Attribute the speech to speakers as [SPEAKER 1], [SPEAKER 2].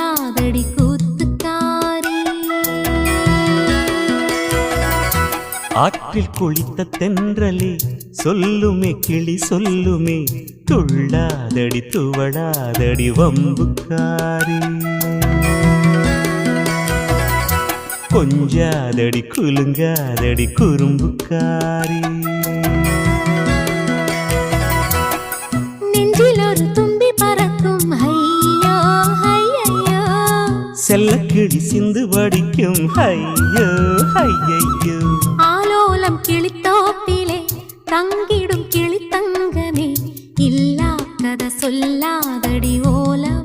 [SPEAKER 1] சொல்லாதடி கூத்துக்காரி.
[SPEAKER 2] ஆற்றில் குளித்த தென்றலே சொல்லுமே கிளி சொல்லுமே, துள்ளாதடி துவளாதடி வம்புக்காரி. கொஞ்சாதடி குலுங்காதடி குறும்புக்காரி.
[SPEAKER 1] நெஞ்சில் ஒரு தும்பி பறக்கும் ஐயோ ஐயையோ,
[SPEAKER 2] செல்லக்கிளி சிந்து வடிக்கும் ஐயோ ஐயையோ.
[SPEAKER 1] ஆலோலம் கிளித்தோப்பிலே தங்கிடும் கிளி தங்கமே, இல்லா கதை சொல்லாதடி ஓலம்